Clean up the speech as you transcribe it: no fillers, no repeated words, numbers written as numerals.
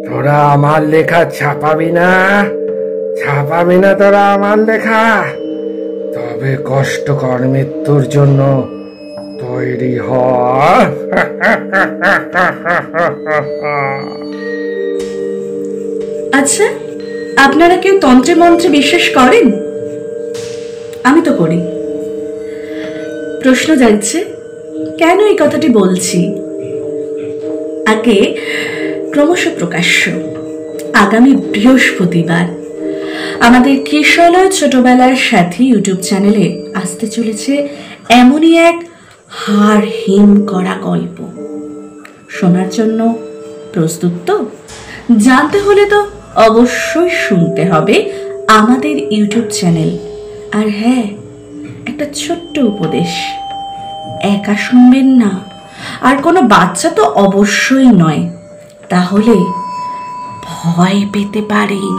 তোরা আমার লেখা ছাপাবি না তোরা আমার লেখা। তবে কষ্টকর মৃত্যুর জন্য তৈরি হ। আচ্ছা, আপনারা কেউ তন্ত্রে মন্ত্রে বিশ্বাস করেন? আমি তো করি। প্রশ্ন জাগছে, কেন এই কথাটি বলছি? আগে ক্রমশ প্রকাশ্য আগামী বৃহস্পতিবার আমাদের কিশোরলয় ছোটবেলার সাথী ইউটিউব চ্যানেলে আসতে চলেছে এমনই এক হাড় হিম করা গল্প। শোনার জন্য প্রস্তুত তো? জানতে হলে তো অবশ্যই শুনতে হবে আমাদের ইউটিউব চ্যানেল। আর হ্যাঁ, একটা ছোট্ট উপদেশ, একা শুনবেন না, আর কোনো বাচ্চা তো অবশ্যই নয়, তাহলে ভয় পেতে পারেন।